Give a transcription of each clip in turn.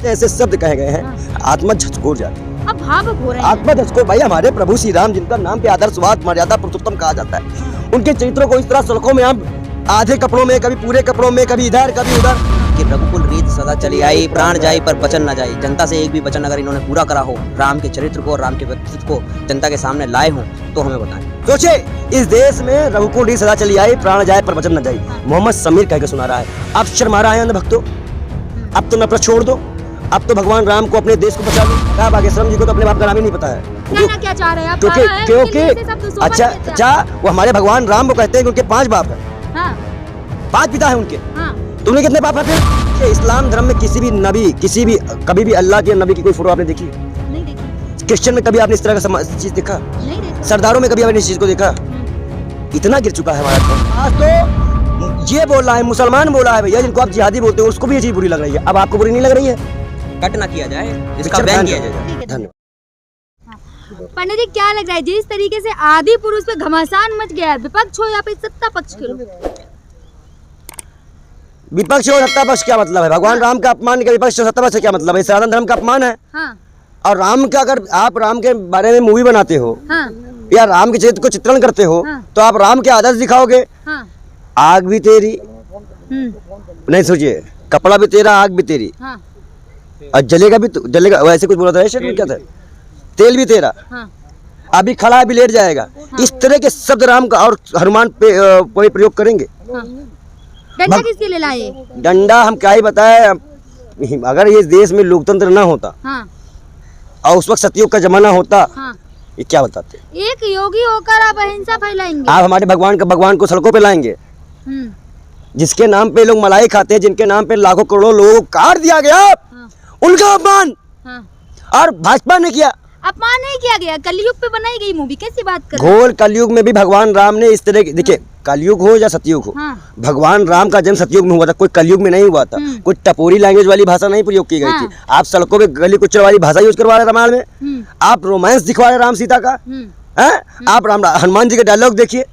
ऐसे शब्द कहे गए हैं, आत्मा झकझोर जाती है। अब भावुक हो रहे हैं। आत्मा झकझोर भाई, हमारे प्रभु श्री राम जिनका नाम पे आदर्शवाद मर्यादा पुरुषोत्तम कहा जाता है, उनके चरित्रों को इस तरह सड़कों में हम आधे कपड़ों में, कभी पूरे कपड़ों में, कभी इधर कभी उधर, कि रघुकुल रीत सदा चली आई, प्राण जाई पर वचन न जाई। जनता से एक भी वचन अगर इन्होंने पूरा करा हो, राम के चरित्र को, राम के व्यक्तित्व को जनता के सामने लाए हों, तो हमें बताएं। सोचे इस देश में रघुकुल रीत सदा चली आई, प्राण जाए पर वचन न जाई, मोहम्मद समीर कह के सुना रहा है। अब शर्मा रहा है अंध भक्तों, अब तो नफरत छोड़ दो, अब तो भगवान राम को, अपने देश को बचा लो। क्या बागेश्वरम जी को तो अपने बाप का नाम ही नहीं पता है। कहना क्या चाह रहे हैं आप? क्योंकि अच्छा वो हमारे भगवान राम को कहते हैं कि उनके 5 बाप है, 5 पिता है उनके। तुमने कितने बाप है फिर? इस्लाम धर्म में किसी भी नबी, किसी भी कभी भी अल्लाह के नबी की कोई फोटो आपने देखी? नहीं देखी। क्रिश्चियन में कभी आपने इस तरह का चीज देखा? नहीं देखा। सरदारों में कभी आपने इस चीज को देखा? इतना गिर चुका है हमारा धर्म। आज तो ये बोल रहा है, मुसलमान बोला है भैया, जिनको आप जिहादी बोलते हो, उसको भी ये चीज बुरी लग रही है। अब आपको बुरी नहीं लग रही है? कट ना किया जाए, इसका बैन किया जाए। धन्यवाद। पंडित जी, क्या लग रहा है जिस तरीके से आदि पुरुष पे घमासान मच गया है, विपक्ष हो या फिर सत्ता पक्ष के लोग? विपक्ष और सत्ता पक्ष क्या मतलब है? भगवान राम का अपमान का विपक्ष और सत्ता पक्ष से क्या मतलब है? सनातन धर्म का अपमान है। और राम का, अगर आप राम के बारे में मूवी बनाते हो या राम के चरित्र को चित्रण करते हो, तो आप राम के आदर्श दिखाओगे। आग भी तेरी, नहीं सोचिए, कपड़ा भी तेरा, आग भी तेरी, और जलेगा भी तो जलेगा, वैसे कुछ बोला था क्या था, तेल भी तेरा, अभी खड़ा अभी लेट जाएगा। इस तरह के शब्द राम का और हनुमान पे कोई प्रयोग करेंगे। डंडा किसके लिए लाए? डंडा हम क्या ही बताए, अगर ये देश में लोकतंत्र ना होता और उस वक्त सतयुग का जमाना होता, ये क्या बताते? एक योगी होकर आप अहिंसा फैलाएंगे? आप हमारे भगवान को सड़कों पे लाएंगे, जिसके नाम पे लोग मलाई खाते हैं, जिनके नाम पे लाखों करोड़ों लोगों को काट दिया गया, उनका अपमान और भाजपा ने किया। अपमान नहीं किया गया, कलयुग पे बनाई गई मूवी, कैसी बात कर? घोर कलयुग में भी भगवान राम ने इस तरह की, देखिए कलयुग हो या सतयुग हो, भगवान राम का जन्म सतयुग में हुआ था, कोई कलयुग में नहीं हुआ था। कोई टपोरी लैंग्वेज वाली भाषा नहीं प्रयोग की गई थी। आप सड़कों पे गली कुचल वाली भाषा यूज करवा रहे रामायण में, आप रोमांस दिखवा रहे राम सीता का, आप हनुमान जी के डायलॉग देखिए।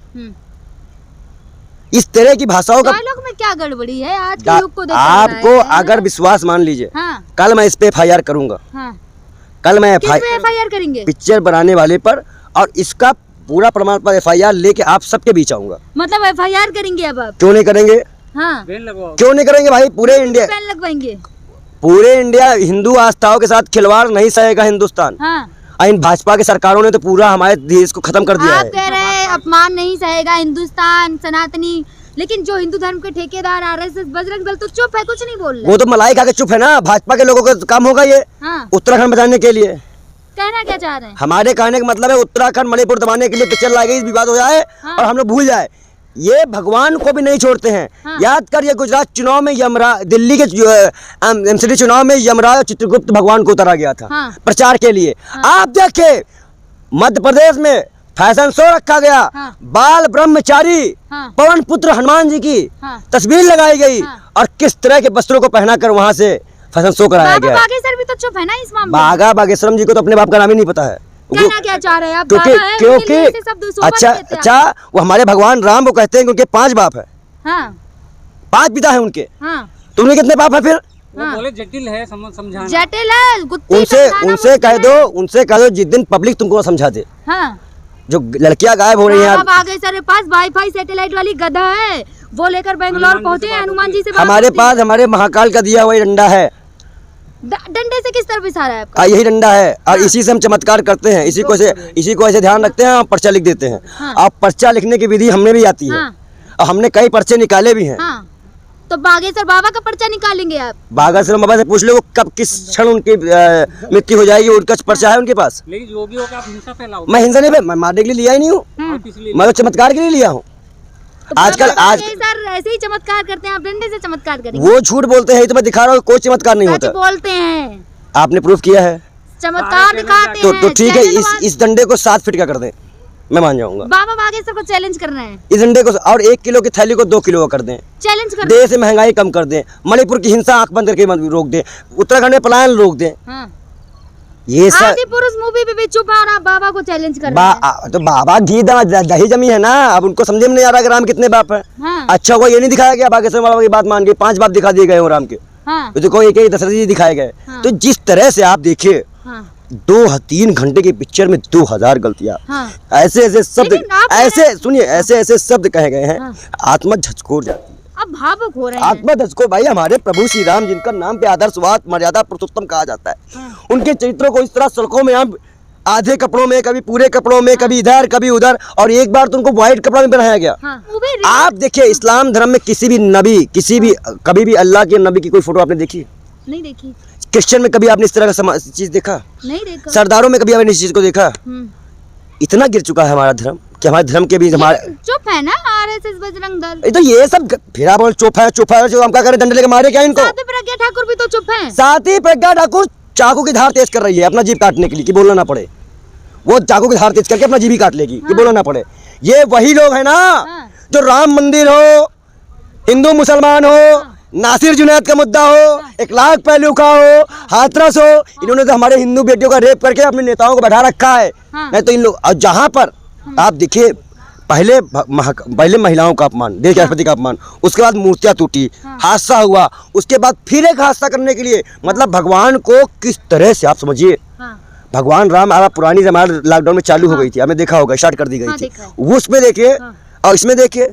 इस तरह की भाषाओं का डायलॉग में क्या गड़बड़ी है? आज के युग को देखकर आपको अगर विश्वास मान लीजिए, कल मैं इस पे FIR करूंगा। कल मैं FIR करेंगे पिक्चर बनाने वाले पर, और इसका पूरा प्रमाण पर FIR लेके आप सबके बीच आऊंगा। मतलब FIR करेंगे अब आप? क्यों नहीं करेंगे? क्यों नहीं करेंगे भाई? पूरे इंडिया बैन लगवाएंगे। पूरे इंडिया हिंदू आस्थाओं के साथ खिलवाड़ नहीं सहेगा हिंदुस्तान। इन भाजपा के सरकारों ने तो पूरा हमारे देश को खत्म कर दिया है। आप कह रहे हैं अपमान नहीं सहेगा हिंदुस्तान, सनातनी, लेकिन जो हिंदू धर्म के ठेकेदार RSS बजरंग दल तो चुप है, कुछ नहीं बोल रहे। वो तो मलाई खा के चुप है ना। भाजपा के लोगों का काम होगा ये उत्तराखंड बचाने के लिए। कहना क्या चाह रहे हैं? हमारे कहने का मतलब है उत्तराखंड मणिपुर दबाने के लिए पिक्चर लाई गई, विवाद हो जाए और हम लोग भूल जाए। ये भगवान को भी नहीं छोड़ते हैं। याद करिए गुजरात चुनाव में दिल्ली के MCD चुनाव में यमराज चित्रगुप्त भगवान को उतारा गया था प्रचार के लिए। आप देखे मध्य प्रदेश में फैशन शो रखा गया, बाल ब्रह्मचारी पवन पुत्र हनुमान जी की तस्वीर लगाई गई और किस तरह के वस्त्रों को पहनाकर वहां से फैशन शो कराया गया। बागेश्वर भी तो चुप है ना इस मामले में। बागा बागेश्वरम जी को तो अपने बाप का नाम ही नहीं पता है। कहना क्या चाह रहे हैं आप? क्योंकि अच्छा वो हमारे भगवान राम को कहते हैं कि उनके 5 बाप है, 5 पिता है उनके। तुमने कितने बाप है फिर? बोले जटिल है, समझाना जटिल है। उनसे कह दो जिस दिन पब्लिक तुमको समझा दे। जो लड़कियां गायब हो रही हैं, बागेश्वर पास वाईफाई सैटेलाइट वाली गधा है, वो लेकर बेंगलोर पहुंचे हैं हनुमान जी से। हमारे पास हमारे महाकाल का दिया हुआ डंडा है। डंडे से किस तरफ इशारा है आपका? यही डंडा है और इसी से हम चमत्कार करते हैं। इसी को ऐसे ध्यान रखते हैं और पर्चा लिख देते हैं। और पर्चा लिखने की विधि हमने भी आती है और हमने कई पर्चे निकाले भी हैं। तो बागेश्वर बाबा का पर्चा निकालेंगे आप? बागेश्वर बाबा से पूछ लो कब किस क्षण उनकी मृत्यु हो जाएगी, उनका पर्चा है उनके पास। लेकिन जो भी हो आप हिंसा फैलाओगे। मैं हिंसा नहीं, मैं मारने के लिए लिया ही नहीं हूँ, मैं तो चमत्कार के लिए लिया हूँ। आजकल सर ऐसे ही चमत्कार करते हैं, आप डंडे से चमत्कार करेंगे? वो झूठ बोलते हैं, तो मैं दिखा रहा हूँ कोई चमत्कार नहीं होता। बोलते हैं, आपने प्रूफ किया है, चमत्कार दिखाते हैं। तो ठीक है, इस डंडे को 7 फीट का कर दें, मैं मान जाऊंगा। बाबा बागेश्वर को चैलेंज कर रहे हैं। इस डंडे को और 1 किलो की थैली को 2 किलो का कर दें, चैलेंज कर देश से महंगाई कम कर दें, मणिपुर की हिंसा आंख बंद करके रोक दें, उत्तराखंड में पलायन रोक दें। ये सब आदि पुरुष मूवी पे भी चुप है और आप बाबा को चैलेंज कर रहे हैं। तो बाबा घी दही जमी है ना, अब उनको समझ में नहीं आ रहा कि राम कितने बाप है। अच्छा हुआ ये नहीं दिखाया गया बागेश्वर बाबा की बात मान के 5 बाप दिखा दिए गए हो राम के। हाँ। तो देखो एक दशरथ जी दिखाए गए। हाँ। तो जिस तरह से आप देखिए हाँ। 2-3 घंटे की पिक्चर में 2000 गलतियां, हाँ। ऐसे ऐसे शब्द, लेकिन आप ऐसे सुनिए, ऐसे ऐसे शब्द कहे गए हैं, हाँ। आत्मा झकझोर जाती है। अब भावुक हो रहे हैं। आत्मा झकझोर भाई, हमारे प्रभु श्री राम जिनका नाम पे आदर्शवाद मर्यादा पुरुषोत्तम कहा जाता है, हाँ। उनके चरित्रों को इस तरह सड़कों में हम आधे कपड़ों में, कभी पूरे कपड़ों में, कभी इधर कभी उधर, और एक बार तो उनको व्हाइट कपड़ा में बनाया गया। हाँ। वो भी आप देखिए इस्लाम धर्म में किसी भी नबी, किसी भी कभी भी अल्लाह के नबी की कोई फोटो आपने देखी? नहीं देखी। क्रिश्चियन में कभी आपने इस तरह का चीज देखा? नहीं देखा। सरदारों में कभी आपने इस चीज को देखा? इतना गिर चुका है हमारा धर्म कि हमारे धर्म के भी हमारे चुप है ना आरएसएस बजरंग दल। तो ये सब फिर आप बोल चुप है, जो हम क्या करें, डंडे लेके मारे क्या इनको? साथ ही प्रज्ञा ठाकुर भी तो चुप है। साथ ही प्रज्ञा ठाकुर चाकू की धार तेज कर रही है अपना जीभ काटने के लिए कि बोलना ना पड़े। वो चाकू की धार तेज करके अपना जीभ ही काट लेगी कि बोलना ना पड़े। ये वही लोग है ना जो राम मंदिर हो, हिंदू मुसलमान हो, नासिर जुनैद का मुद्दा हो, 1 लाख पहलू का हो, हाथरस हो, इन्होंने तो हमारे हिंदू बेटियों का रेप करके अपने नेताओं को बैठा रखा है। नहीं तो इन लोग, और जहाँ पर आप देखिए पहले महिलाओं का अपमान, देश के राष्ट्रपति का अपमान, उसके बाद मूर्तियां टूटी, हादसा हुआ, उसके बाद फिर एक हादसा करने के लिए, मतलब भगवान को किस तरह से आप समझिए। भगवान राम आप पुरानी जमाना लॉकडाउन में चालू हो गई थी, आपने देखा होगा, स्टार्ट कर दी गई थी, उसमें देखिए और इसमें देखिए,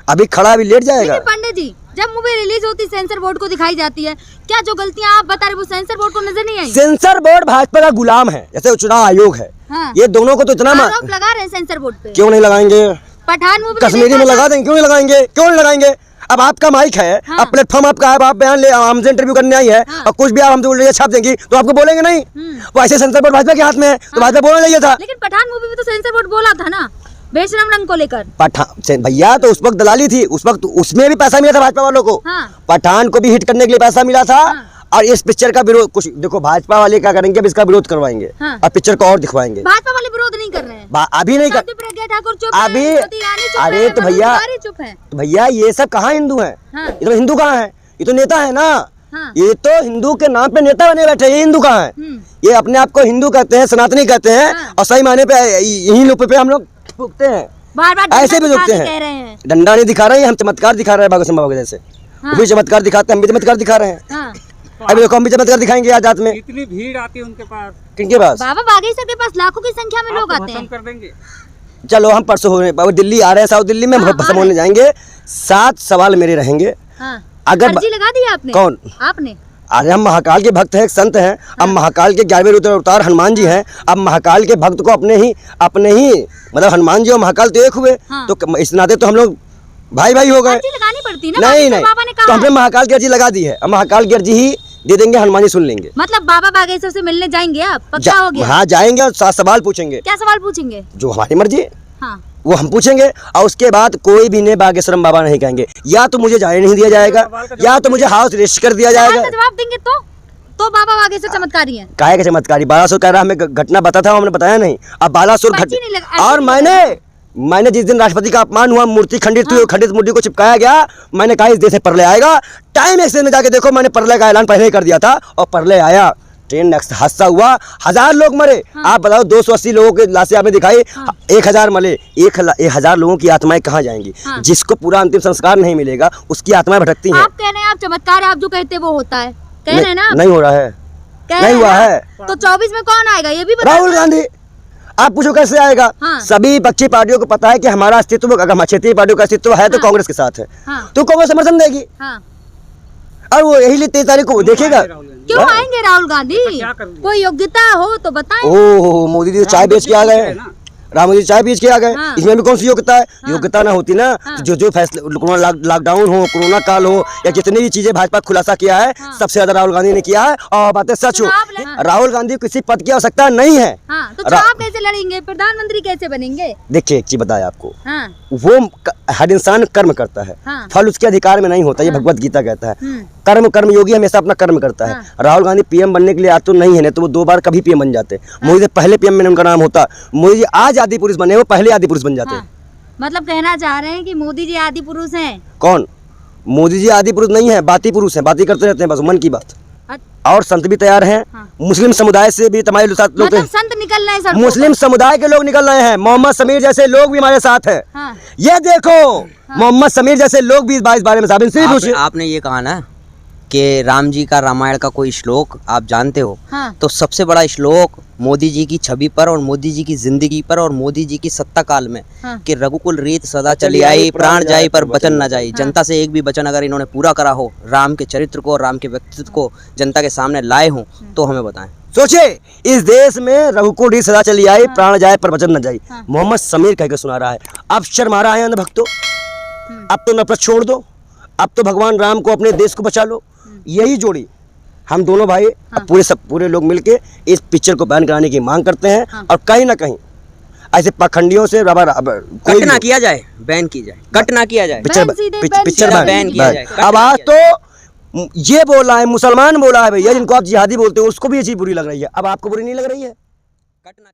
अभी खड़ा अभी लेट जाएगा। पंडित जी, जब मूवी रिलीज होती सेंसर बोर्ड को दिखाई जाती है, क्या जो गलतियां आप बता रहे वो सेंसर बोर्ड को नजर नहीं आई? सेंसर बोर्ड भाजपा का गुलाम है, जैसे चुनाव आयोग है। हाँ। ये दोनों को तो इतना आरोप लगा रहे हैं सेंसर बोर्ड पे। क्यों नहीं लगाएंगे? पठान मूवी कश्मीरी में लगा देंगे, क्यों नहीं लगाएंगे? क्यों नहीं लगाएंगे? अब आपका माइक है, हाँ। अब प्लेटफॉर्म आपका है, आप बयान ले, हमसे इंटरव्यू करने आई है, हाँ। और कुछ भी आप हमसे उल्टे छाप देंगी तो आपको बोलेंगे नहीं? वो ऐसे सेंसर बोर्ड भाजपा के हाथ में है, तो भाजपा बोलना चाहिए था। लेकिन पठान मूवी में तो सेंसर बोर्ड बोला था ना बेशरम रंग को लेकर। पठान भैया तो उस वक्त दलाली थी, उस वक्त उसमें भी पैसा मिला था भाजपा वालों को। हाँ। पठान को भी हिट करने के लिए पैसा मिला था। हाँ। और इस पिक्चर का विरोध, कुछ देखो भाजपा वाले क्या करेंगे, अब इसका विरोध करवाएंगे। हाँ। और पिक्चर को और दिखवाएंगे। भाजपा वाले विरोध नहीं कर रहे हैं, अभी नहीं कर, प्रज्ञा ठाकुर चुप अभी है, स्मृति ईरानी चुप अरे है, तो भैया, मनोज तिवारी चुप है। तो भैया ये सब कहाँ हिंदू है? हाँ। ये तो हिंदू कहाँ है? ये तो नेता है ना। हाँ। ये तो हिंदू के नाम पे नेता बने बैठे, ये हिंदू कहाँ है? ये अपने आप को हिंदू कहते हैं, सनातनी कहते हैं। हाँ। और सही माने पे यही लोग पे हम लोग फूकते हैं, बार-बार ऐसे भी झुकते कह रहे हैं। डंडा नहीं दिखा रहे हैं, हम चमत्कार दिखा रहे हैं भगत सिंह बाबा के जैसे। हाँ। वो भी चमत्कार दिखाते हैं, हम भी चमत्कार दिखा रहे हैं। हाँ। अभी देखो हम भी चमत्कार दिखाएंगे आज रात में। इतनी भीड़ आती है उनके पास, किनके पास? बाबा बागेश्वर के पास लाखों की संख्या में लोग आते भस्म हैं। कर देंगे। चलो हम परसों होने दिल्ली आ रहे हैं, साउथ दिल्ली में हाँ, भस्म होने जाएंगे। 7 सवाल मेरे रहेंगे। हाँ। अगर अर्जी लगा दी आपने? कौन? आपने? अरे हम महाकाल के भक्त हैं, एक संत हैं। अब महाकाल के 11वें अवतार हनुमान जी हैं। अब महाकाल के भक्त को अपने ही मतलब हनुमान जी और महाकाल तो एक हुए। हाँ। तो इस नाते तो हम लोग भाई भाई हो गए। अर्जी लगानी पड़ती ना, नहीं बाबा ने तो कहा हमने है। महाकाल की अर्जी लगा दी है। अब महाकाल की अर्जी ही दे देंगे, हनुमान जी सुन लेंगे। मतलब बाबा बागेश्वर से मिलने जाएंगे आप? पक्का हो गया? हाँ जाएंगे और 7 सवाल पूछेंगे। क्या सवाल पूछेंगे? जो हमारी मर्जी हाँ। वो हम पूछेंगे। और उसके बाद कोई भी ने बागेश्वरम बाबा नहीं कहेंगे। या तो मुझे जाने नहीं दिया जाएगा, या तो मुझे हाउस अरेस्ट कर दिया सवाल जाएगा। का जवाब देंगे तो बाबा बागेश्वर चमत्कारी हैं। काहे के चमत्कारी? बालासुर कह रहा हमें घटना बता था, हमने बताया नहीं। अब बालासुर पर्ची नहीं लगा- और मैंने जिस दिन राष्ट्रपति का अपमान हुआ, मूर्ति खंडित हुई, खंडित मूर्ति को चिपकाया गया, मैंने कहा इस देश से प्रलय आएगा। टाइम एक्सचेंज में जाके देखो, मैंने प्रलय का ऐलान पहले ही कर दिया था और प्रलय आया। ट्रेन हादसा हुआ, 1000 लोग मरे। आप बताओ 280 लोगों की लाशें आपने दिखाई, 1000 मरे। 1000 लोगों की आत्माएं कहाँ जाएंगी? जिसको पूरा अंतिम संस्कार नहीं मिलेगा उसकी आत्माएं भटकती हैं। आप कह रहे हैं आप चमत्कार है, आप जो कहते हैं वो होता है, कह रहे हैं ना? नहीं हो रहा है, कह नहीं रहे हुआ हैं है। तो 24 में कौन आएगा ये भी बता राहुल गांधी। आप पूछो कैसे आएगा? हाँ। सभी विपक्षी पार्टियों को पता है कि हमारा अस्तित्व, अगर क्षेत्रीय पार्टियों का अस्तित्व है तो कांग्रेस के साथ है। हाँ। तो कांग्रेस समर्थन देगी। हाँ। और वो यही 23 तारीख को देखेगा। क्यों आएंगे राहुल गांधी? क्या करेंगे? कोई योग्यता हो तो बताएं। ओह मोदी जी तो चाय बेच के आ गए। राम जी चाय पीछ के आ गए। हाँ। इसमें भी कौन सी योग्यता है? योग्यता ना होती ना तो जो फैसले लॉकडाउन हो, कोरोना काल हो, या जितनी भी चीजें भाजपा खुलासा किया है, सबसे ज्यादा राहुल गांधी ने किया है। और बातें सच हो, राहुल गांधी को किसी पद की आवश्यकता नहीं है। हाँ, तो चुनाव कैसे लड़ेंगे? प्रधानमंत्री कैसे बनेंगे? देखिए एक चीज बताया आपको, हाँ। वो हर इंसान कर्म करता है, हाँ। फल उसके अधिकार में नहीं होता। ये भगवत गीता कहता है। कर्म योगी हमेशा अपना कर्म करता है। राहुल गांधी पीएम बनने के लिए आज तो नहीं है, नहीं तो वो 2 बार कभी पीएम बन जाते। मोदी से पहले पीएम में उनका नाम होता। मोदी जी आज आदि पुरुष बने, वो पहले आदि पुरुष बन जाते। मतलब कहना चाह रहे हैं कि मोदी जी आदि पुरुष हैं? कौन? मोदी जी आदि पुरुष नहीं है, बाती पुरुष हैं। बातें करते रहते हैं बस, मन की बात। और संत भी तैयार हैं। मुस्लिम समुदाय से भी तुम्हारे साथ लोग, मतलब संत निकल रहे हैं सड़कों मुस्लिम समुदाय के लोग निकल रहे हैं। मोहम्मद समीर जैसे लोग भी हमारे साथ हैं। हाँ। ये देखो मोहम्मद समीर जैसे लोग भी इस बारे में साहब इनसे भी पूछिए। आपने ये कहा ना कि राम जी का रामायण का कोई श्लोक आप जानते हो? हाँ। तो सबसे बड़ा श्लोक मोदी जी की छवि पर और मोदी जी की जिंदगी पर और मोदी जी की सत्ता काल में हाँ। कि रघुकुल रीत सदा चली आई, प्राण जाई पर वचन न जाई। जनता से एक भी वचन अगर इन्होंने पूरा करा हो, राम के चरित्र को और राम के व्यक्तित्व को जनता के सामने लाए हों, तो हमें बताएं। सोचे इस देश में रघुकुल रीत सदा चली आई, प्राण जाए पर वचन न जाई। मोहम्मद समीर कह के सुना रहा है। अब शर्मा रहा है अंध भक्तों, अब तो नफरत छोड़ दो, अब तो भगवान राम को अपने देश को बचा लो। यही जोड़ी हम दोनों भाई अब पूरे लोग मिलके इस पिक्चर को बैन कराने की मांग करते हैं। और कहीं ना कहीं ऐसे पाखंडियों से कट ना किया जाए, बैन की जाए, कट ना किया जाए, पिक्चर बैन किया जाए। अब आज तो ये बोला है, मुसलमान बोला है भैया, जिनको आप जिहादी बोलते हो, उसको भी ये चीज बुरी लग रही है। अब आपको बुरी नहीं लग रही है? कट ना